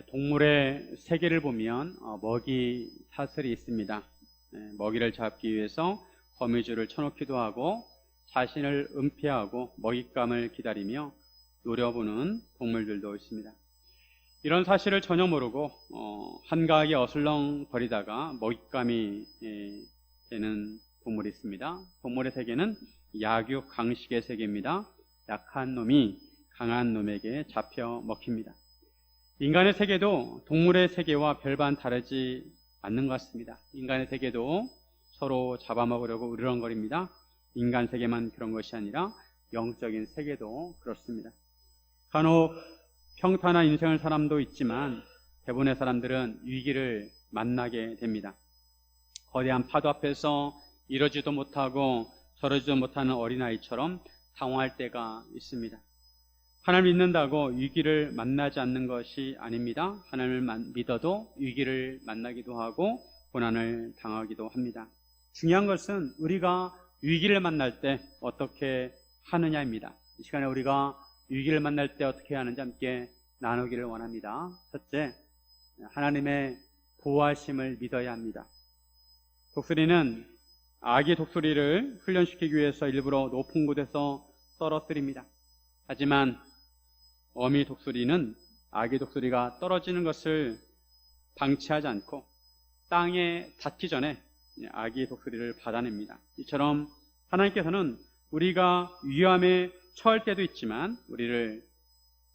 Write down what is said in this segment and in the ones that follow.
동물의 세계를 보면 먹이 사슬이 있습니다. 먹이를 잡기 위해서 거미줄을 쳐놓기도 하고 자신을 은폐하고 먹잇감을 기다리며 노려보는 동물들도 있습니다. 이런 사실을 전혀 모르고 한가하게 어슬렁거리다가 먹잇감이 되는 동물이 있습니다. 동물의 세계는 약육강식의 세계입니다. 약한 놈이 강한 놈에게 잡혀 먹힙니다. 인간의 세계도 동물의 세계와 별반 다르지 않는 것 같습니다. 인간의 세계도 서로 잡아먹으려고 으르렁거립니다. 인간 세계만 그런 것이 아니라 영적인 세계도 그렇습니다. 간혹 평탄한 인생을 사람도 있지만 대부분의 사람들은 위기를 만나게 됩니다. 거대한 파도 앞에서 이러지도 못하고 저러지도 못하는 어린아이처럼 당황할 때가 있습니다. 하나님을 믿는다고 위기를 만나지 않는 것이 아닙니다. 하나님을 믿어도 위기를 만나기도 하고 고난을 당하기도 합니다. 중요한 것은 우리가 위기를 만날 때 어떻게 하느냐입니다. 이 시간에 우리가 위기를 만날 때 어떻게 하는지 함께 나누기를 원합니다. 첫째, 하나님의 보호하심을 믿어야 합니다. 독수리는 아기 독수리를 훈련시키기 위해서 일부러 높은 곳에서 떨어뜨립니다. 하지만 어미 독수리는 아기 독수리가 떨어지는 것을 방치하지 않고 땅에 닿기 전에 아기 독수리를 받아냅니다. 이처럼 하나님께서는 우리가 위험에 처할 때도 있지만 우리를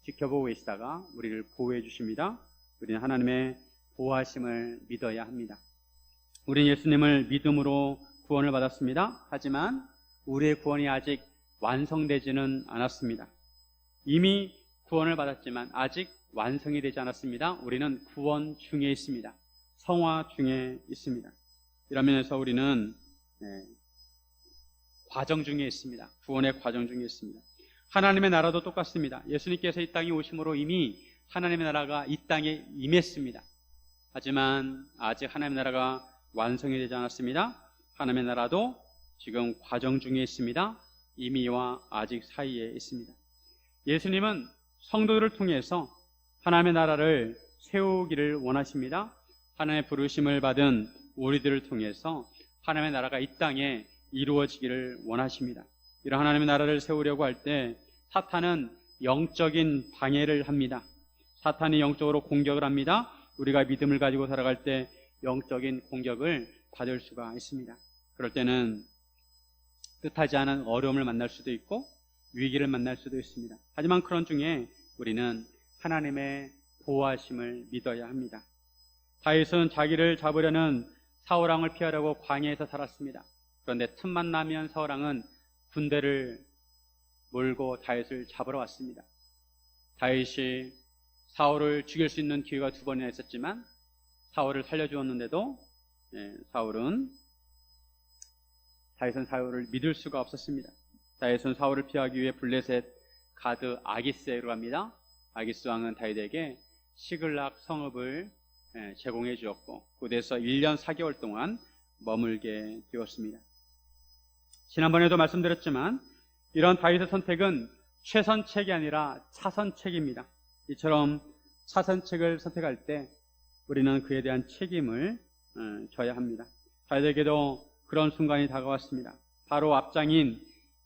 지켜보고 계시다가 우리를 보호해 주십니다. 우리는 하나님의 보호하심을 믿어야 합니다. 우리는 예수님을 믿음으로 구원을 받았습니다. 하지만 우리의 구원이 아직 완성되지는 않았습니다. 이미 구원을 받았지만 아직 완성이 되지 않았습니다. 우리는 구원 중에 있습니다. 성화 중에 있습니다. 이런 면에서 우리는 과정 중에 있습니다. 구원의 과정 중에 있습니다. 하나님의 나라도 똑같습니다. 예수님께서 이 땅에 오심으로 이미 하나님의 나라가 이 땅에 임했습니다. 하지만 아직 하나님의 나라가 완성이 되지 않았습니다. 하나님의 나라도 지금 과정 중에 있습니다. 이미와 아직 사이에 있습니다. 예수님은 성도들을 통해서 하나님의 나라를 세우기를 원하십니다. 하나님의 부르심을 받은 우리들을 통해서 하나님의 나라가 이 땅에 이루어지기를 원하십니다. 이런 하나님의 나라를 세우려고 할 때 사탄은 영적인 방해를 합니다. 사탄이 영적으로 공격을 합니다. 우리가 믿음을 가지고 살아갈 때 영적인 공격을 받을 수가 있습니다. 그럴 때는 뜻하지 않은 어려움을 만날 수도 있고 위기를 만날 수도 있습니다. 하지만 그런 중에 우리는 하나님의 보호하심을 믿어야 합니다. 다윗은 자기를 잡으려는 사울왕을 피하려고 광야에서 살았습니다. 그런데 틈만 나면 사울왕은 군대를 몰고 다윗을 잡으러 왔습니다. 다윗이 사울을 죽일 수 있는 기회가 2번이나 있었지만 사울을 살려주었는데도 다윗은 사울을 믿을 수가 없었습니다. 다윗은 사울을 피하기 위해 블레셋 가드 아기스에로 갑니다. 아기스 왕은 다윗에게 시글락 성읍을 제공해 주었고 그곳에서 1년 4개월 동안 머물게 되었습니다. 지난번에도 말씀드렸지만 이런 다윗의 선택은 최선책이 아니라 차선책입니다. 이처럼 차선책을 선택할 때 우리는 그에 대한 책임을 져야 합니다. 다윗에게도 그런 순간이 다가왔습니다. 바로 앞장인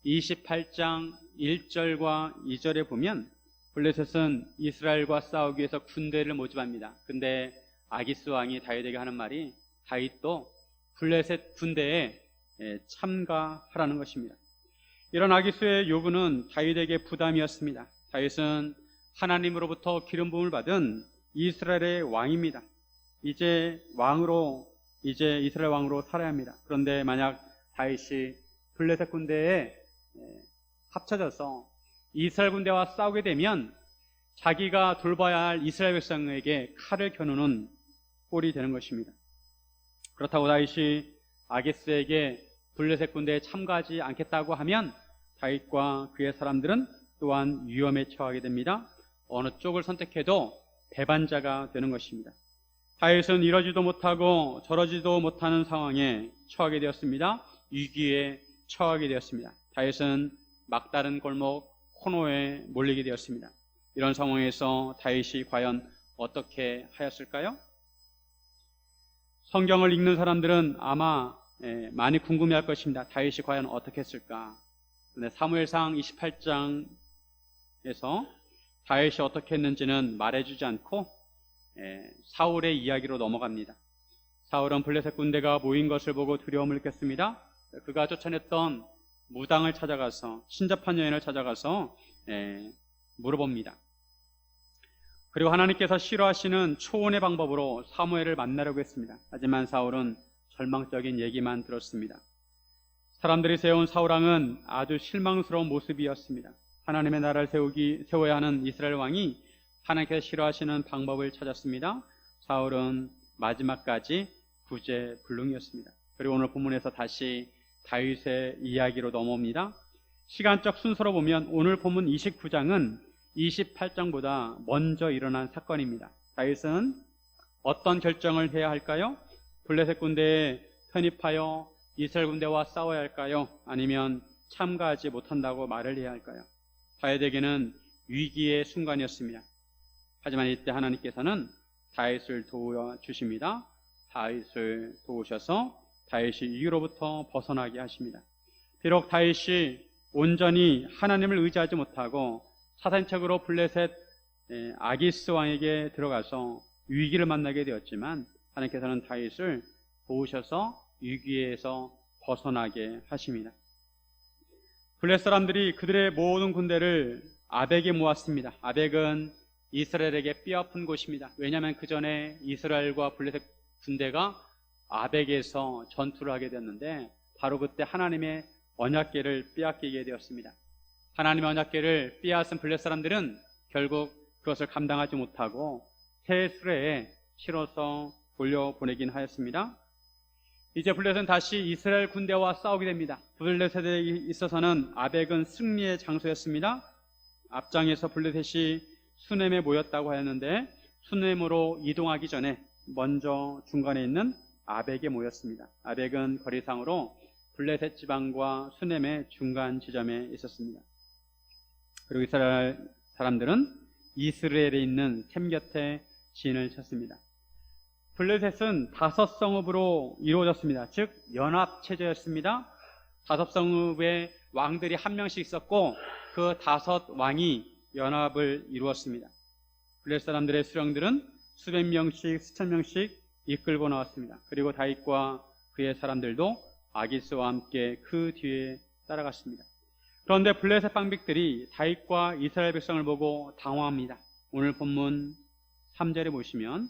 28장 1절과 2절에 보면 블레셋은 이스라엘과 싸우기 위해서 군대를 모집합니다. 근데 아기스 왕이 다윗에게 하는 말이 다윗도 블레셋 군대에 참가하라는 것입니다. 이런 아기스의 요구는 다윗에게 부담이었습니다. 다윗은 하나님으로부터 기름 부음을 받은 이스라엘의 왕입니다. 이제 이스라엘 왕으로 살아야 합니다. 그런데 만약 다윗이 블레셋 군대에 합쳐져서 이스라엘 군대와 싸우게 되면 자기가 돌봐야 할 이스라엘 백성에게 칼을 겨누는 꼴이 되는 것입니다. 그렇다고 다윗이 아기스에게 블레셋 군대에 참가하지 않겠다고 하면 다윗과 그의 사람들은 또한 위험에 처하게 됩니다. 어느 쪽을 선택해도 배반자가 되는 것입니다. 다윗은 이러지도 못하고 저러지도 못하는 상황에 처하게 되었습니다. 위기에 처하게 되었습니다. 다윗은 막다른 골목 코너에 몰리게 되었습니다. 이런 상황에서 다윗이 과연 어떻게 하였을까요? 성경을 읽는 사람들은 아마 많이 궁금해할 것입니다. 다윗이 과연 어떻게 했을까? 근데 사무엘상 28장에서 다윗이 어떻게 했는지는 말해주지 않고 사울의 이야기로 넘어갑니다. 사울은 블레셋 군대가 모인 것을 보고 두려움을 느꼈습니다. 그가 쫓아냈던 무당을 찾아가서, 신접한 여인을 찾아가서 물어봅니다. 그리고 하나님께서 싫어하시는 초혼의 방법으로 사무엘을 만나려고 했습니다. 하지만 사울은 절망적인 얘기만 들었습니다. 사람들이 세운 사울왕은 아주 실망스러운 모습이었습니다. 하나님의 나라를 세워야 하는 이스라엘 왕이 하나님께서 싫어하시는 방법을 찾았습니다. 사울은 마지막까지 구제불능이었습니다. 그리고 오늘 본문에서 다시 다윗의 이야기로 넘어옵니다. 시간적 순서로 보면 오늘 본문 29장은 28장보다 먼저 일어난 사건입니다. 다윗은 어떤 결정을 해야 할까요? 블레셋 군대에 편입하여 이스라엘 군대와 싸워야 할까요? 아니면 참가하지 못한다고 말을 해야 할까요? 다윗에게는 위기의 순간이었습니다. 하지만 이때 하나님께서는 다윗을 도와주십니다. 다윗을 도우셔서 다윗이 위기로부터 벗어나게 하십니다. 비록 다윗이 온전히 하나님을 의지하지 못하고 사산책으로 블레셋 아기스 왕에게 들어가서 위기를 만나게 되었지만 하나님께서는 다윗을 도우셔서 위기에서 벗어나게 하십니다. 블레셋 사람들이 그들의 모든 군대를 아벡에 모았습니다. 아벡은 이스라엘에게 뼈아픈 곳입니다. 왜냐하면 그 전에 이스라엘과 블레셋 군대가 아벡에서 전투를 하게 되었는데 바로 그때 하나님의 언약궤를 빼앗기게 되었습니다. 하나님의 언약궤를 빼앗은 블레셋 사람들은 결국 그것을 감당하지 못하고 새 수레에 실어서 돌려보내긴 하였습니다. 이제 블레셋은 다시 이스라엘 군대와 싸우게 됩니다. 블레셋에 있어서는 아벡은 승리의 장소였습니다. 앞장에서 블레셋이 수넴에 모였다고 하였는데 수넴으로 이동하기 전에 먼저 중간에 있는 아벡에 모였습니다. 아벡은 거리상으로 블레셋 지방과 수넴의 중간 지점에 있었습니다. 그리고 이스라엘 사람들은 이스라엘에 있는 셈 곁에 진을 쳤습니다. 블레셋은 5성읍으로 이루어졌습니다. 즉 연합체제였습니다. 5성읍에 왕들이 한 명씩 있었고 그 5왕이 연합을 이루었습니다. 블레셋 사람들의 수령들은 수백 명씩 수천 명씩 이끌고 나왔습니다. 그리고 다윗과 그의 사람들도 아기스와 함께 그 뒤에 따라갔습니다. 그런데 블레셋 방백들이 다윗과 이스라엘 백성을 보고 당황합니다. 오늘 본문 3절에 보시면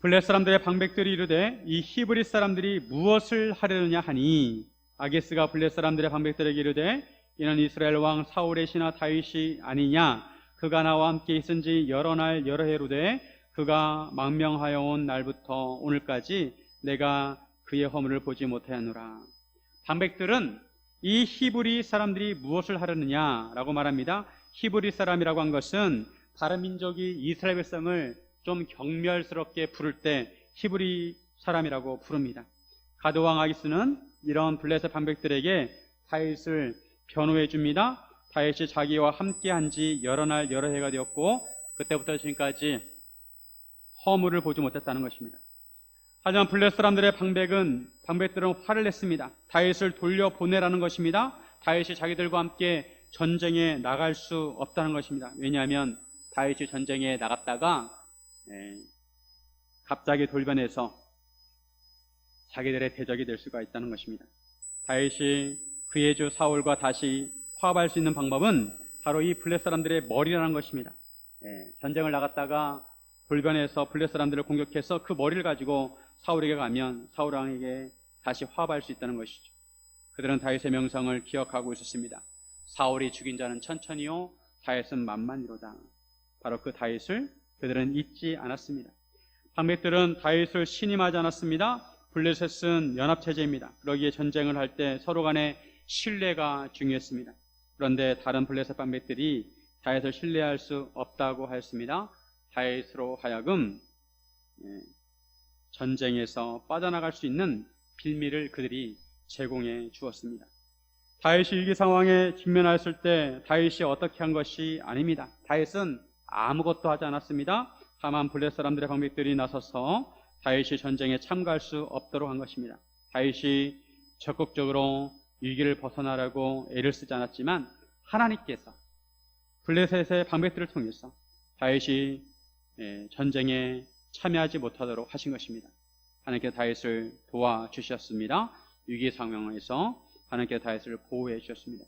블레셋 사람들의 방백들이 이르되 이 히브리 사람들이 무엇을 하려느냐 하니 아기스가 블레셋 사람들의 방백들에게 이르되 이는 이스라엘 왕 사울의 신하 다윗이 아니냐 그가 나와 함께 있은지 여러 날 여러 해로되 그가 망명하여 온 날부터 오늘까지 내가 그의 허물을 보지 못하였노라. 방백들은 이 히브리 사람들이 무엇을 하려느냐라고 말합니다. 히브리 사람이라고 한 것은 다른 민족이 이스라엘 백성을 좀 경멸스럽게 부를 때 히브리 사람이라고 부릅니다. 가드왕 아기스는 이런 블레셋 방백들에게 다윗을 변호해 줍니다. 다윗이 자기와 함께한 지 여러 날 여러 해가 되었고 그때부터 지금까지 허물을 보지 못했다는 것입니다. 하지만 블레셋 사람들의 방백들은 화를 냈습니다. 다윗을 돌려보내라는 것입니다. 다윗이 자기들과 함께 전쟁에 나갈 수 없다는 것입니다. 왜냐하면 다윗이 전쟁에 나갔다가 갑자기 돌변해서 자기들의 대적이 될 수가 있다는 것입니다. 다윗이 그의 주 사울과 다시 화합할 수 있는 방법은 바로 이 블레셋 사람들의 머리라는 것입니다. 전쟁을 나갔다가 돌변해서 블레셋 사람들을 공격해서 그 머리를 가지고 사울에게 가면 사울 왕에게 다시 화합할 수 있다는 것이죠. 그들은 다윗의 명성을 기억하고 있었습니다. 사울이 죽인 자는 천천히요 다윗은 만만이로다. 바로 그 다윗을 그들은 잊지 않았습니다. 방백들은 다윗을 신임하지 않았습니다. 블레셋은 연합체제입니다. 그러기에 전쟁을 할 때 서로 간의 신뢰가 중요했습니다. 그런데 다른 블레셋 방백들이 다윗을 신뢰할 수 없다고 하였습니다. 다윗으로 하여금 전쟁에서 빠져나갈 수 있는 빌미를 그들이 제공해 주었습니다. 다윗이 위기 상황에 직면하였을 때 다윗이 어떻게 한 것이 아닙니다. 다윗은 아무것도 하지 않았습니다. 다만 블레 사람들의 방백들이 나서서 다윗이 전쟁에 참가할 수 없도록 한 것입니다. 다윗이 적극적으로 위기를 벗어나라고 애를 쓰지 않았지만 하나님께서 블레셋의 방백들을 통해서 다윗이 전쟁에 참여하지 못하도록 하신 것입니다. 하나님께서 다윗을 도와주셨습니다. 위기 상황에서 하나님께서 다윗을 보호해 주셨습니다.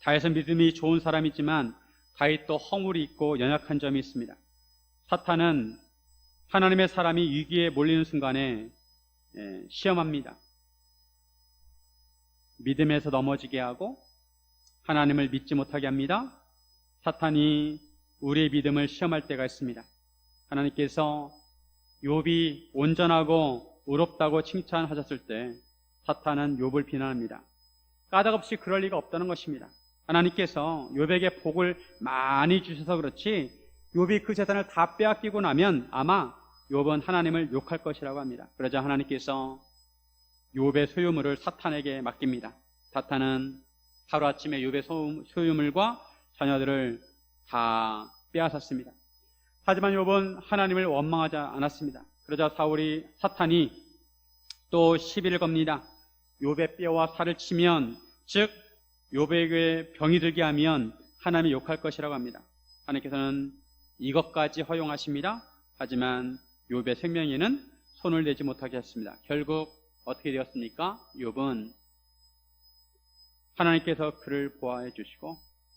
다윗은 믿음이 좋은 사람이지만 다윗도 허물이 있고 연약한 점이 있습니다. 사탄은 하나님의 사람이 위기에 몰리는 순간에 시험합니다. 믿음에서 넘어지게 하고 하나님을 믿지 못하게 합니다. 사탄이 우리의 믿음을 시험할 때가 있습니다. 하나님께서 욥이 온전하고 의롭다고 칭찬하셨을 때 사탄은 욥을 비난합니다. 까닭없이 그럴 리가 없다는 것입니다. 하나님께서 욥에게 복을 많이 주셔서 그렇지 욥이 그 재산을 다 빼앗기고 나면 아마 욥은 하나님을 욕할 것이라고 합니다. 그러자 하나님께서 욥의 소유물을 사탄에게 맡깁니다. 사탄은 하루아침에 욥의 소유물과 자녀들을 다 빼앗았습니다. 하지만 욥은 하나님을 원망하지 않았습니다. 그러자 사탄이 또 시비를 겁니다. 욥의 뼈와 살을 치면, 즉 욥에게 병이 들게 하면 하나님이 욕할 것이라고 합니다. 하나님께서는 이것까지 허용하십니다. 하지만 욥의 생명에는 손을 대지 못하게 했습니다. 결국 어떻게 되었습니까? 욥은 하나님께서 그를 보호해 주시고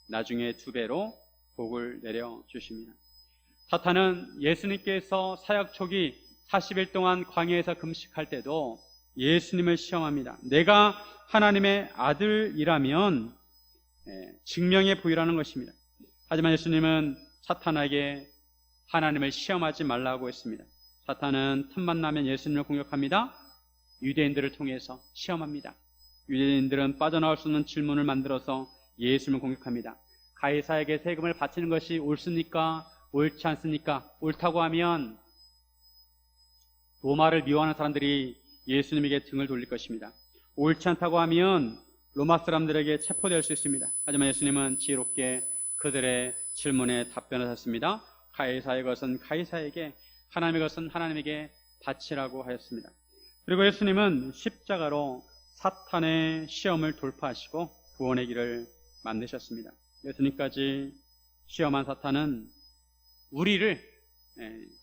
나중에 2배로 복을 내려 주십니다. 사탄은 예수님께서 사역 초기 40일 동안 광야에서 금식할 때도 예수님을 시험합니다. 내가 하나님의 아들이라면 증명해 보이라는 것입니다. 하지만 예수님은 사탄에게 하나님을 시험하지 말라고 했습니다. 사탄은 틈만 나면 예수님을 공격합니다. 유대인들을 통해서 시험합니다. 유대인들은 빠져나올 수 없는 질문을 만들어서 예수님을 공격합니다. 가이사에게 세금을 바치는 것이 옳습니까? 옳지 않습니까? 옳다고 하면 로마를 미워하는 사람들이 예수님에게 등을 돌릴 것입니다. 옳지 않다고 하면 로마 사람들에게 체포될 수 있습니다. 하지만 예수님은 지혜롭게 그들의 질문에 답변을 하셨습니다. 가이사의 것은 가이사에게, 하나님의 것은 하나님에게 바치라고 하였습니다. 그리고 예수님은 십자가로 사탄의 시험을 돌파하시고 구원의 길을 만드셨습니다. 예수님까지 시험한 사탄은 우리를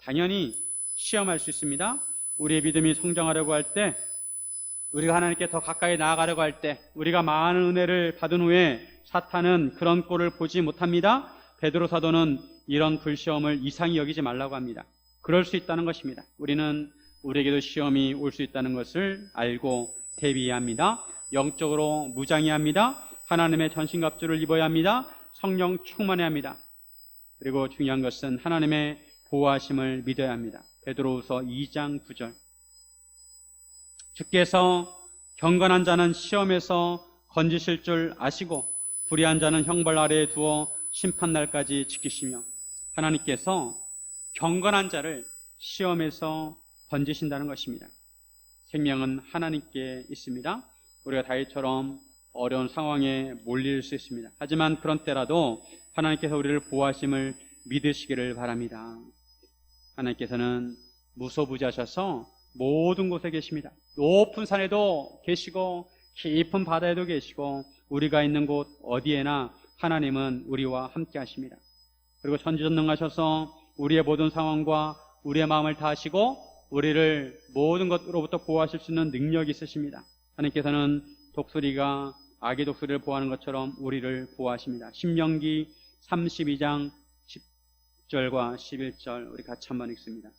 당연히 시험할 수 있습니다. 우리의 믿음이 성장하려고 할 때, 우리가 하나님께 더 가까이 나아가려고 할 때, 우리가 많은 은혜를 받은 후에 사탄은 그런 꼴을 보지 못합니다. 베드로 사도는 이런 불시험을 이상히 여기지 말라고 합니다. 그럴 수 있다는 것입니다. 우리는 우리에게도 시험이 올 수 있다는 것을 알고 대비해야 합니다. 영적으로 무장해야 합니다. 하나님의 전신갑주를 입어야 합니다. 성령 충만해야 합니다. 그리고 중요한 것은 하나님의 보호하심을 믿어야 합니다. 베드로후서 2장 9절. 주께서 경건한 자는 시험에서 건지실 줄 아시고 불의한 자는 형벌 아래에 두어 심판날까지 지키시며, 하나님께서 경건한 자를 시험에서 건지신다는 것입니다. 생명은 하나님께 있습니다. 우리가 다윗처럼 어려운 상황에 몰릴 수 있습니다. 하지만 그런 때라도 하나님께서 우리를 보호하심을 믿으시기를 바랍니다. 하나님께서는 무소부지하셔서 모든 곳에 계십니다. 높은 산에도 계시고 깊은 바다에도 계시고 우리가 있는 곳 어디에나 하나님은 우리와 함께 하십니다. 그리고 전지전능하셔서 우리의 모든 상황과 우리의 마음을 다 아시고 우리를 모든 것으로부터 보호하실 수 있는 능력이 있으십니다. 하나님께서는 독수리가 아기 독수리를 보호하는 것처럼 우리를 보호하십니다. 신명기 32장 10절과 11절 우리 같이 한번 읽습니다.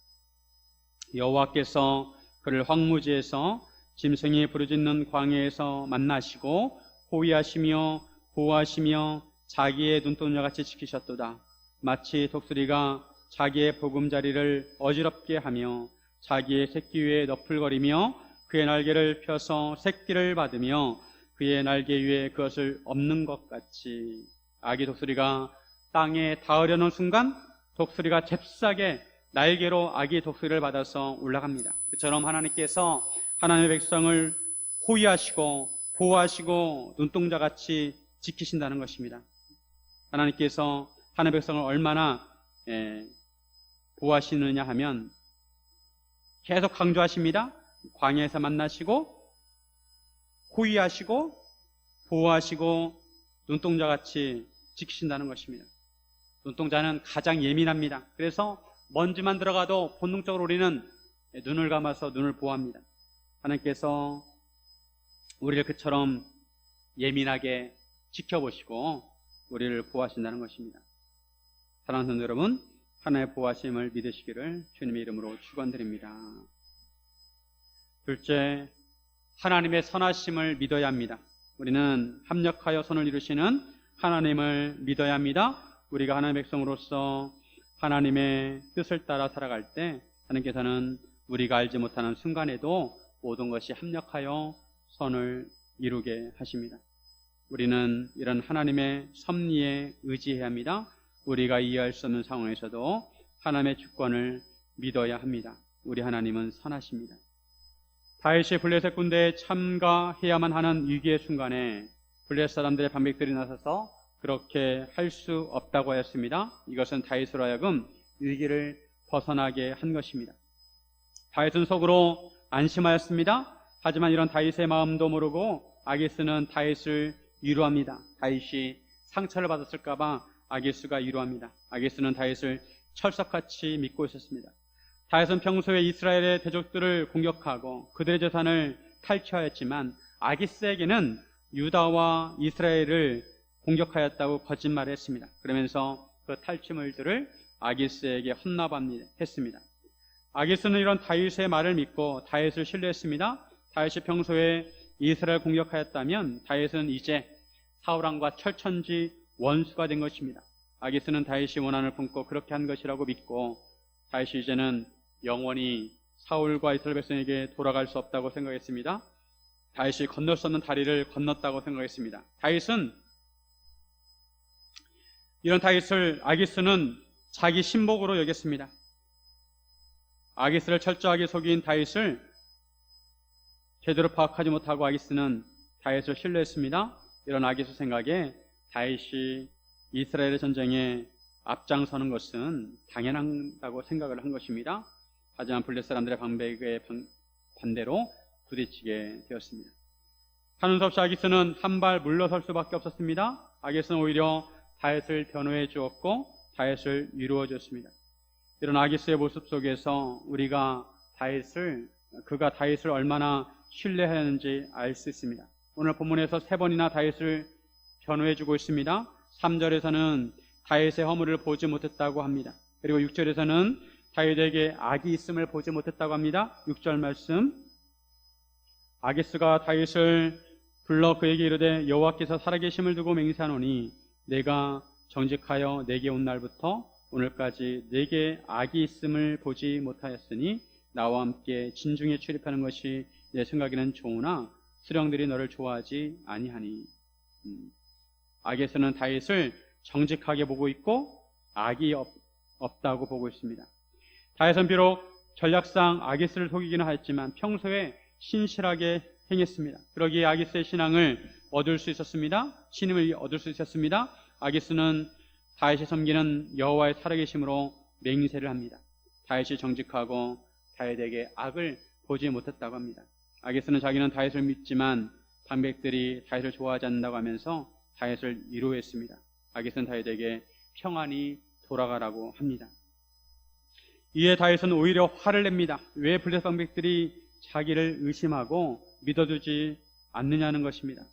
여호와께서 그를 황무지에서 짐승이 부르짖는 광야에서 만나시고 호위하시며 보호하시며 자기의 눈동자같이 지키셨도다. 마치 독수리가 자기의 보금자리를 어지럽게 하며 자기의 새끼 위에 너풀거리며 그의 날개를 펴서 새끼를 받으며 그의 날개 위에 그것을 엎는 것 같이, 아기 독수리가 땅에 닿으려는 순간 독수리가 잽싸게 날개로 아기 독수리를 받아서 올라갑니다. 그처럼 하나님께서 하나님의 백성을 호위하시고 보호하시고 눈동자같이 지키신다는 것입니다. 하나님께서 하나님의 백성을 얼마나 보호하시느냐 하면 계속 강조하십니다. 광야에서 만나시고 호위하시고 보호하시고 눈동자같이 지키신다는 것입니다. 눈동자는 가장 예민합니다. 그래서 먼지만 들어가도 본능적으로 우리는 눈을 감아서 눈을 보호합니다. 하나님께서 우리를 그처럼 예민하게 지켜보시고 우리를 보호하신다는 것입니다. 사랑하는 성도 여러분, 하나님의 보호하심을 믿으시기를 주님의 이름으로 축원드립니다. 둘째, 하나님의 선하심을 믿어야 합니다. 우리는 합력하여 선을 이루시는 하나님을 믿어야 합니다. 우리가 하나님의 백성으로서 하나님의 뜻을 따라 살아갈 때 하나님께서는 우리가 알지 못하는 순간에도 모든 것이 합력하여 선을 이루게 하십니다. 우리는 이런 하나님의 섭리에 의지해야 합니다. 우리가 이해할 수 없는 상황에서도 하나님의 주권을 믿어야 합니다. 우리 하나님은 선하십니다. 다윗이 블레셋 군대에 참가해야만 하는 위기의 순간에 블레셋 사람들의 반백들이 나서서 그렇게 할 수 없다고 하였습니다. 이것은 다윗으로 하여금 위기를 벗어나게 한 것입니다. 다윗은 속으로 안심하였습니다. 하지만 이런 다윗의 마음도 모르고 아기스는 다윗을 위로합니다. 다윗이 상처를 받았을까봐 아기스가 위로합니다. 아기스는 다윗을 철석같이 믿고 있었습니다. 다윗은 평소에 이스라엘의 대적들을 공격하고 그들의 재산을 탈취하였지만 아기스에게는 유다와 이스라엘을 공격하였다고 거짓말을 했습니다. 그러면서 그 탈취물들을 아기스에게 헌납했습니다. 아기스는 이런 다윗의 말을 믿고 다윗을 신뢰했습니다. 다윗이 평소에 이스라엘 공격하였다면 다윗은 이제 사울왕과 철천지 원수가 된 것입니다. 아기스는 다윗이 원한을 품고 그렇게 한 것이라고 믿고 다윗이 이제는 영원히 사울과 이스라엘 백성에게 돌아갈 수 없다고 생각했습니다. 다윗이 건널 수 없는 다리를 건넜다고 생각했습니다. 이런 다윗을 아기스는 자기 신복으로 여겼습니다. 아기스를 철저하게 속인 다윗을 제대로 파악하지 못하고 아기스는 다윗을 신뢰했습니다. 이런 아기스 생각에 다윗이 이스라엘의 전쟁에 앞장서는 것은 당연하다고 생각을 한 것입니다. 하지만 블레셋 사람들의 방백에 반대로 부딪히게 되었습니다. 하는 수 없이 아기스는 한 발 물러설 수밖에 없었습니다. 아기스는 오히려 다윗을 변호해 주었고 다윗을 위로해 줬습니다. 이런 아기스의 모습 속에서 우리가 그가 다윗을 얼마나 신뢰하는지 알 수 있습니다. 오늘 본문에서 3번이나 다윗을 변호해 주고 있습니다. 3절에서는 다윗의 허물을 보지 못했다고 합니다. 그리고 6절에서는 다윗에게 악이 있음을 보지 못했다고 합니다. 6절 말씀, 아기스가 다윗을 불러 그에게 이르되 여호와께서 살아계심을 두고 맹세하노니 내가 정직하여 내게 온 날부터 오늘까지 내게 악이 있음을 보지 못하였으니 나와 함께 진중에 출입하는 것이 내 생각에는 좋으나 수령들이 너를 좋아하지 아니하니. 아기스는 다윗을 정직하게 보고 있고 악이 없다고 보고 있습니다. 다윗은 비록 전략상 아기스를 속이기는 하였지만 평소에 신실하게 행했습니다. 그러기에 아기스의 신앙을 얻을 수 있었습니다. 신임을 얻을 수 있었습니다. 아기스는 다윗이 섬기는 여호와의 살아계심으로 맹세를 합니다. 다윗이 정직하고 다윗에게 악을 보지 못했다고 합니다. 아기스는 자기는 다윗을 믿지만 반백들이 다윗을 좋아하지 않는다고 하면서 다윗을 위로했습니다. 아기스는 다윗에게 평안히 돌아가라고 합니다. 이에 다윗은 오히려 화를 냅니다. 왜 블레셋 반백들이 자기를 의심하고 믿어주지 않느냐는 것입니다.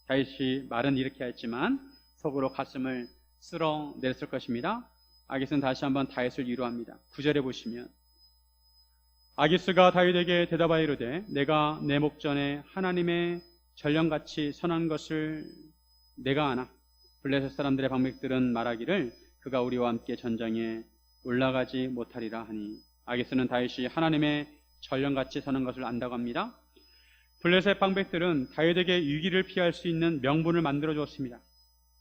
다윗이 말은 이렇게 했지만 속으로 가슴을 쓸어냈을 것입니다. 아기스는 다시 한번 다윗을 위로합니다. 9절에 보시면 아기스가 다윗에게 대답하여 이르되 내가 내 목전에 하나님의 전령같이 선한 것을 내가 아나. 블레셋 사람들의 방백들은 말하기를 그가 우리와 함께 전장에 올라가지 못하리라 하니. 아기스는 다윗이 하나님의 전령같이 선한 것을 안다고 합니다. 블레셋 방백들은 다윗에게 위기를 피할 수 있는 명분을 만들어 주었습니다.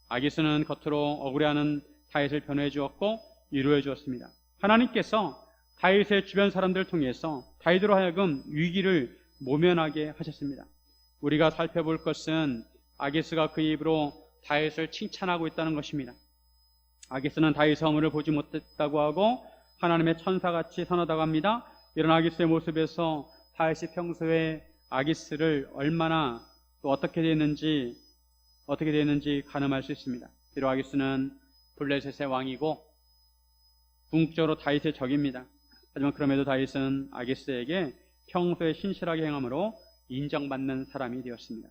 아기스는 겉으로 억울해하는 다윗을 변호해 주었고 위로해 주었습니다. 하나님께서 다윗의 주변 사람들을 통해서 다윗으로 하여금 위기를 모면하게 하셨습니다. 우리가 살펴볼 것은 아기스가 그 입으로 다윗을 칭찬하고 있다는 것입니다. 아기스는 다윗의 허물을 보지 못했다고 하고 하나님의 천사같이 선하다고 합니다. 이런 아기스의 모습에서 다윗이 평소에 아기스를 얼마나 또 어떻게 됐는지 가늠할 수 있습니다. 비록 아기스는 블레셋의 왕이고 궁극적으로 다윗의 적입니다. 하지만 그럼에도 다윗은 아기스에게 평소에 신실하게 행함으로 인정받는 사람이 되었습니다.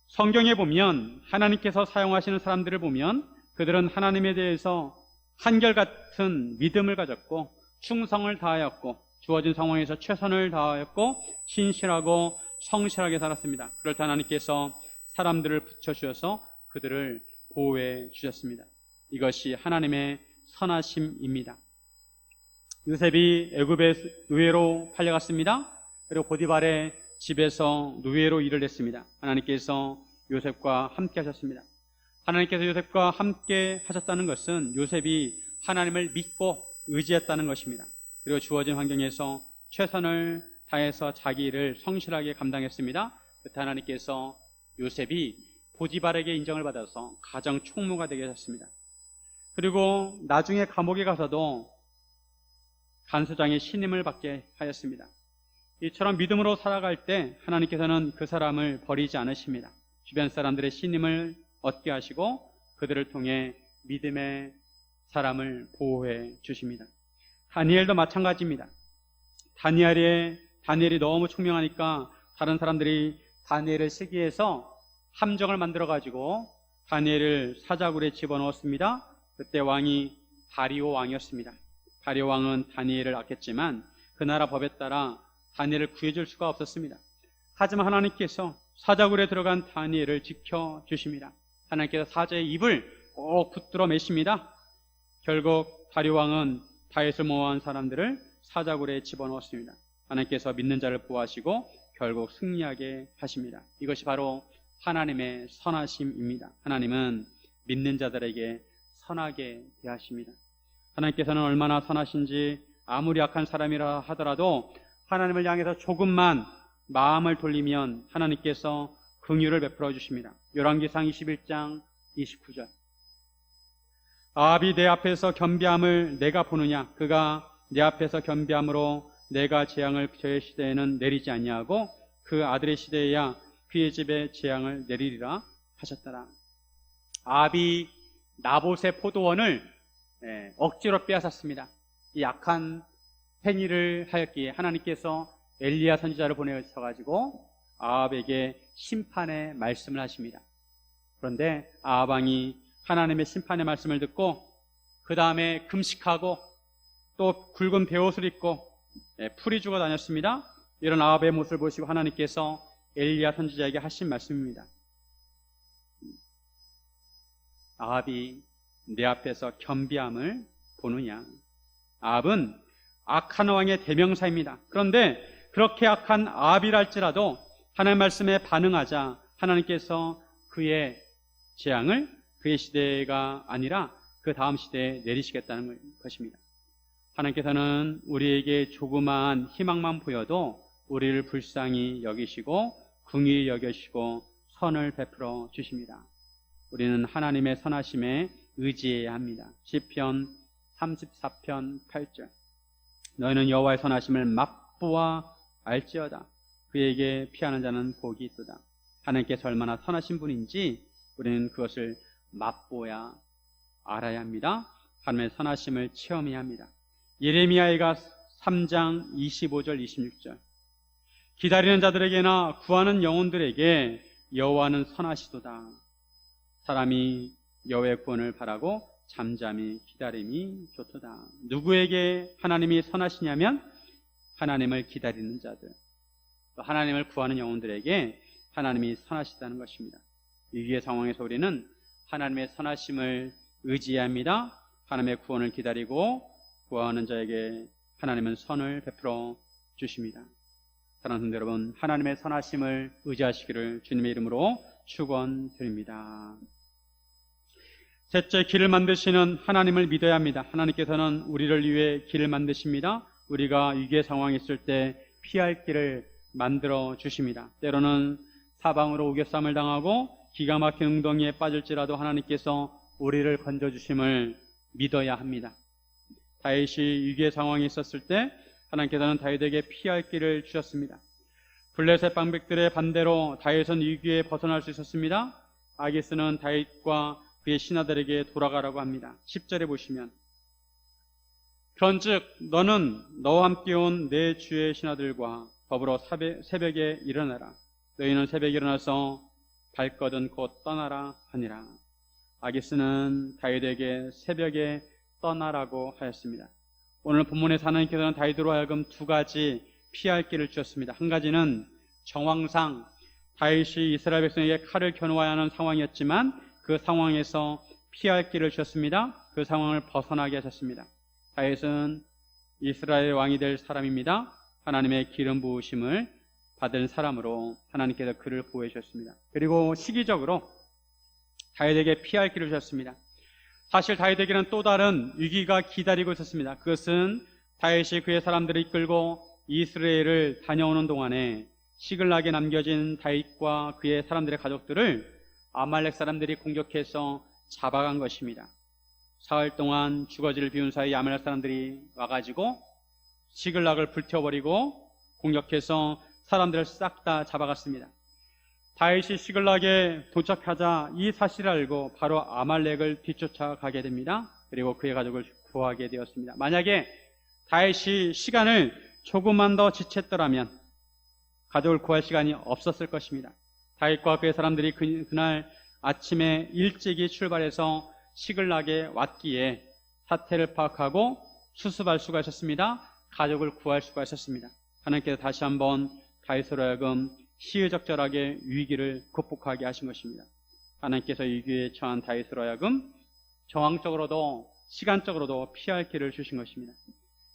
성경에 보면 하나님께서 사용하시는 사람들을 보면 그들은 하나님에 대해서 한결같은 믿음을 가졌고 충성을 다하였고 주어진 상황에서 최선을 다하였고 신실하고 성실하게 살았습니다. 그럴 때 하나님께서 사람들을 붙여주셔서 그들을 보호해 주셨습니다. 이것이 하나님의 선하심입니다. 요셉이 애굽의 노예로 팔려갔습니다. 그리고 보디발의 집에서 노예로 일을 했습니다. 하나님께서 요셉과 함께 하셨습니다. 하나님께서 요셉과 함께 하셨다는 것은 요셉이 하나님을 믿고 의지했다는 것입니다. 그리고 주어진 환경에서 최선을 다해서 자기 일을 성실하게 감당했습니다. 그때 하나님께서 요셉이 보디발에게 인정을 받아서 가정 총무가 되게 하셨습니다. 그리고 나중에 감옥에 가서도 간수장의 신임을 받게 하였습니다. 이처럼 믿음으로 살아갈 때 하나님께서는 그 사람을 버리지 않으십니다. 주변 사람들의 신임을 얻게 하시고 그들을 통해 믿음의 사람을 보호해 주십니다. 다니엘도 마찬가지입니다. 다니엘이 너무 총명하니까 다른 사람들이 다니엘을 시기해서 함정을 만들어가지고 다니엘을 사자굴에 집어넣었습니다. 그때 왕이 다리오 왕이었습니다. 다리오 왕은 다니엘을 아꼈지만 그 나라 법에 따라 다니엘을 구해줄 수가 없었습니다. 하지만 하나님께서 사자굴에 들어간 다니엘을 지켜주십니다. 하나님께서 사자의 입을 꼭 붙들어 매십니다. 결국 다리오 왕은 다윗을 모아한 사람들을 사자굴에 집어넣었습니다. 하나님께서 믿는 자를 보호하시고 결국 승리하게 하십니다. 이것이 바로 하나님의 선하심입니다. 하나님은 믿는 자들에게 선하게 대하십니다. 하나님께서는 얼마나 선하신지 아무리 악한 사람이라 하더라도 하나님을 향해서 조금만 마음을 돌리면 하나님께서 긍휼을 베풀어 주십니다. 열왕기상 21장 29절. 아합이 내 앞에서 겸비함을 내가 보느냐? 그가 내 앞에서 겸비함으로 내가 재앙을 저의 시대에는 내리지 아니하고 그 아들의 시대에야 그의 집에 재앙을 내리리라 하셨더라. 아합이 나봇의 포도원을 억지로 빼앗았습니다. 이 악한 행위를 하였기에 하나님께서 엘리야 선지자를 보내셔가지고 아합에게 심판의 말씀을 하십니다. 그런데 아합 왕이 하나님의 심판의 말씀을 듣고 그 다음에 금식하고 또 굵은 베옷을 입고 풀이 죽어 다녔습니다. 이런 아합의 모습을 보시고 하나님께서 엘리야 선지자에게 하신 말씀입니다. 아합이 내 앞에서 겸비함을 보느냐? 아합은 악한 왕의 대명사입니다. 그런데 그렇게 악한 아합이랄지라도 하나님의 말씀에 반응하자 하나님께서 그의 재앙을 그의 시대가 아니라 그 다음 시대에 내리시겠다는 것입니다. 하나님께서는 우리에게 조그마한 희망만 보여도 우리를 불쌍히 여기시고 긍휼히 여기시고 선을 베풀어 주십니다. 우리는 하나님의 선하심에 의지해야 합니다. 시편 34편 8절. 너희는 여호와의 선하심을 맛보아 알지어다. 그에게 피하는 자는 복이 있도다. 하나님께서 얼마나 선하신 분인지 우리는 그것을 맛보야 알아야 합니다. 하나님의 선하심을 체험해야 합니다. 예레미야가 3장 25절 26절. 기다리는 자들에게나 구하는 영혼들에게 여호와는 선하시도다. 사람이 여호와의 구원을 바라고 잠잠히 기다림이 좋도다. 누구에게 하나님이 선하시냐면 하나님을 기다리는 자들, 또 하나님을 구하는 영혼들에게 하나님이 선하시다는 것입니다. 위기의 상황에서 우리는 하나님의 선하심을 의지해야 합니다. 하나님의 구원을 기다리고 구하는 자에게 하나님은 선을 베풀어 주십니다. 사랑하는 성도 여러분, 하나님의 선하심을 의지하시기를 주님의 이름으로 축원드립니다. 셋째, 길을 만드시는 하나님을 믿어야 합니다. 하나님께서는 우리를 위해 길을 만드십니다. 우리가 위기의 상황이 있을 때 피할 길을 만들어 주십니다. 때로는 사방으로 우겨쌈을 당하고 기가 막힌 웅덩이에 빠질지라도 하나님께서 우리를 건져주심을 믿어야 합니다. 다윗이 위기의 상황에 있었을 때 하나님께서는 다윗에게 피할 길을 주셨습니다. 블레셋 방백들의 반대로 다윗은 위기에 벗어날 수 있었습니다. 아기스는 다윗과 그의 신하들에게 돌아가라고 합니다. 10절에 보시면 그런즉 너는 너와 함께 온 내 주의 신하들과 더불어 새벽에 일어나라. 너희는 새벽에 일어나서 발거든 곧 떠나라 하니라. 아기스는 다윗에게 새벽에 떠나라고 하였습니다. 오늘 본문에서 하나님께서는 다윗으로 하여금 두 가지 피할 길을 주셨습니다. 한 가지는 정황상 다윗이 이스라엘 백성에게 칼을 겨누어야 하는 상황이었지만 그 상황에서 피할 길을 주셨습니다. 그 상황을 벗어나게 하셨습니다. 다윗은 이스라엘 왕이 될 사람입니다. 하나님의 기름 부으심을 받은 사람으로 하나님께서 그를 보호해 주셨습니다. 그리고 시기적으로 다윗에게 피할 길을 주셨습니다. 사실 다윗에게는 또 다른 위기가 기다리고 있었습니다. 그것은 다윗이 그의 사람들을 이끌고 이스라엘을 다녀오는 동안에 시글락에 남겨진 다윗과 그의 사람들의 가족들을 아말렉 사람들이 공격해서 잡아간 것입니다. 사흘 동안 주거지를 비운 사이 아말렉 사람들이 와가지고 시글락을 불태워버리고 공격해서 사람들을 싹 다 잡아갔습니다. 다윗이 시글락에 도착하자 이 사실을 알고 바로 아말렉을 뒤쫓아가게 됩니다. 그리고 그의 가족을 구하게 되었습니다. 만약에 다윗이 시간을 조금만 더 지체했더라면 가족을 구할 시간이 없었을 것입니다. 다윗과 그의 사람들이 그날 아침에 일찍이 출발해서 시글락에 왔기에 사태를 파악하고 수습할 수가 있었습니다. 가족을 구할 수가 있었습니다. 하나님께서 다시 한번 다윗으로 하여금 시의적절하게 위기를 극복하게 하신 것입니다. 하나님께서 위기에 처한 다윗으로 하여금 정황적으로도 시간적으로도 피할 길을 주신 것입니다.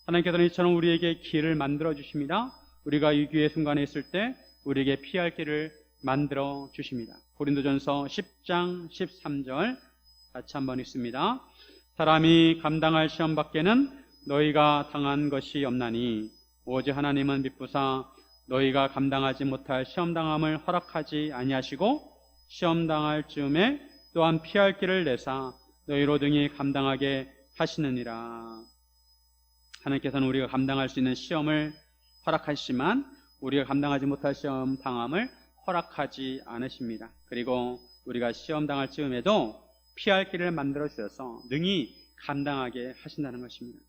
하나님께서는 이처럼 우리에게 길을 만들어 주십니다. 우리가 위기의 순간에 있을 때 우리에게 피할 길을 만들어 주십니다. 고린도전서 10장 13절 같이 한번 읽습니다. 사람이 감당할 시험 밖에는 너희가 당한 것이 없나니 오직 하나님은 미쁘사 너희가 감당하지 못할 시험당함을 허락하지 아니하시고 시험당할 즈음에 또한 피할 길을 내사 너희로 등이 감당하게 하시느니라. 하나님께서는 우리가 감당할 수 있는 시험을 허락하시지만 우리가 감당하지 못할 시험당함을 허락하지 않으십니다. 그리고 우리가 시험당할 즈음에도 피할 길을 만들어 주셔서 능히 감당하게 하신다는 것입니다.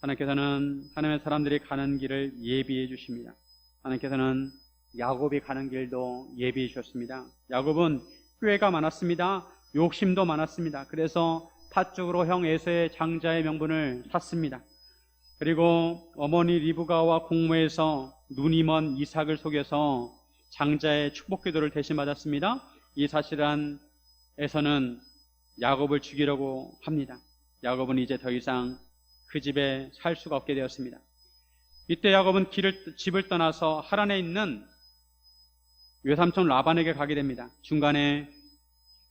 하나님께서는 하나님의 사람들이 가는 길을 예비해 주십니다. 하나님께서는 야곱이 가는 길도 예비해 주셨습니다. 야곱은 꾀가 많았습니다. 욕심도 많았습니다. 그래서 팥죽으로 형 에서의 장자의 명분을 샀습니다. 그리고 어머니 리브가와 공모해서 눈이 먼 이삭을 속여서 장자의 축복 기도를 대신 받았습니다. 이 사실은 에서는 야곱을 죽이려고 합니다. 야곱은 이제 더 이상 그 집에 살 수가 없게 되었습니다. 이때 야곱은 집을 떠나서 하란에 있는 외삼촌 라반에게 가게 됩니다. 중간에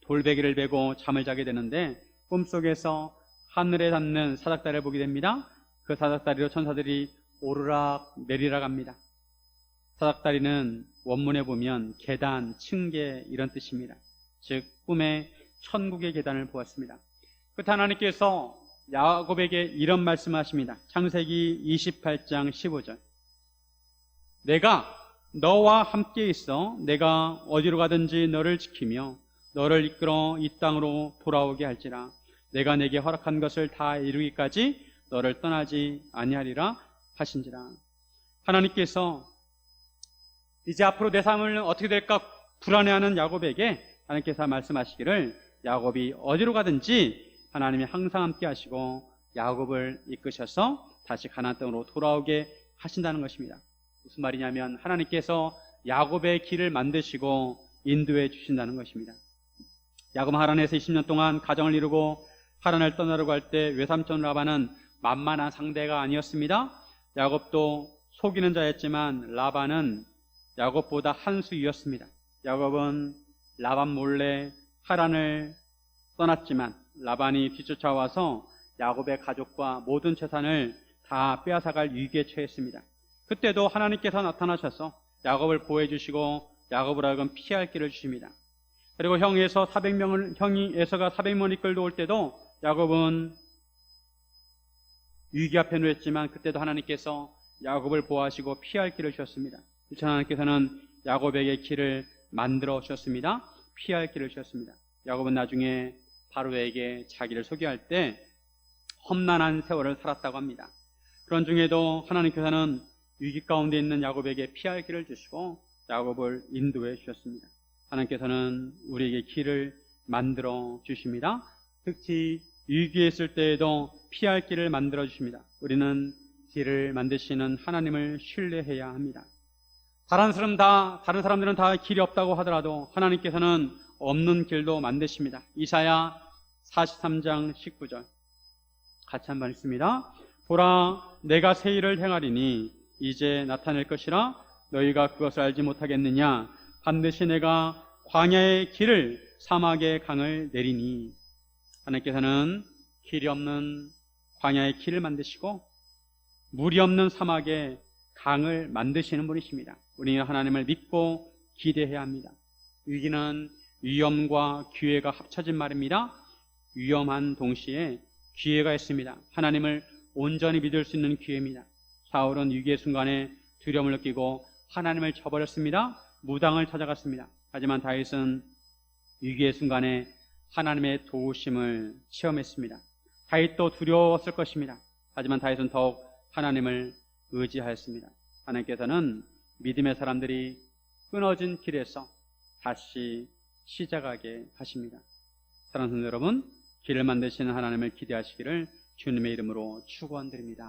돌베개를 베고 잠을 자게 되는데 꿈속에서 하늘에 닿는 사닥다리를 보게 됩니다. 그 사닥다리로 천사들이 오르락 내리락 합니다. 사닥다리는 원문에 보면 계단, 층계 이런 뜻입니다. 즉 꿈에 천국의 계단을 보았습니다. 그때 하나님께서 야곱에게 이런 말씀하십니다. 창세기 28장 15절 내가 너와 함께 있어 내가 어디로 가든지 너를 지키며 너를 이끌어 이 땅으로 돌아오게 할지라 내가 내게 허락한 것을 다 이루기까지 너를 떠나지 아니하리라 하신지라. 하나님께서 이제 앞으로 내 삶을 어떻게 될까 불안해하는 야곱에게 하나님께서 말씀하시기를 야곱이 어디로 가든지 하나님이 항상 함께 하시고 야곱을 이끄셔서 다시 가나안 땅으로 돌아오게 하신다는 것입니다. 무슨 말이냐면 하나님께서 야곱의 길을 만드시고 인도해 주신다는 것입니다. 야곱 하란에서 20년 동안 가정을 이루고 하란을 떠나려고 할 때 외삼촌 라반은 만만한 상대가 아니었습니다. 야곱도 속이는 자였지만 라반은 야곱보다 한 수 위였습니다. 야곱은 라반 몰래 하란을 떠났지만 라반이 뒤쫓아와서 야곱의 가족과 모든 재산을 다 빼앗아갈 위기에 처했습니다. 그때도 하나님께서 나타나셔서 야곱을 보호해 주시고 야곱을 하여금 피할 길을 주십니다. 그리고 형이 에서가 400명을 이끌고 올 때도 야곱은 위기 앞에 놓였지만 그때도 하나님께서 야곱을 보호하시고 피할 길을 주셨습니다. 하나님께서는 야곱에게 길을 만들어 주셨습니다. 피할 길을 주셨습니다. 야곱은 나중에 바로에게 자기를 소개할 때 험난한 세월을 살았다고 합니다. 그런 중에도 하나님께서는 위기 가운데 있는 야곱에게 피할 길을 주시고 야곱을 인도해 주셨습니다. 하나님께서는 우리에게 길을 만들어 주십니다. 특히 위기에 있을 때에도 피할 길을 만들어 주십니다. 우리는 길을 만드시는 하나님을 신뢰해야 합니다. 다른 사람들은 다 길이 없다고 하더라도 하나님께서는 없는 길도 만드십니다. 이사야 43장 19절 같이 한번 읽습니다. 보라, 내가 새 일을 행하리니 이제 나타낼 것이라 너희가 그것을 알지 못하겠느냐. 반드시 내가 광야의 길을 사막의 강을 내리니. 하나님께서는 길이 없는 광야의 길을 만드시고 물이 없는 사막의 강을 만드시는 분이십니다. 우리는 하나님을 믿고 기대해야 합니다. 위기는 위험과 기회가 합쳐진 말입니다. 위험한 동시에 기회가 있습니다. 하나님을 온전히 믿을 수 있는 기회입니다. 사울은 위기의 순간에 두려움을 느끼고 하나님을 저버렸습니다. 무당을 찾아갔습니다. 하지만 다윗은 위기의 순간에 하나님의 도우심을 체험했습니다. 다윗도 두려웠을 것입니다. 하지만 다윗은 더욱 하나님을 의지하였습니다. 하나님께서는 믿음의 사람들이 끊어진 길에서 다시 시작하게 하십니다. 사랑하는 성도 여러분, 길을 만드시는 하나님을 기대하시기를 주님의 이름으로 축원드립니다.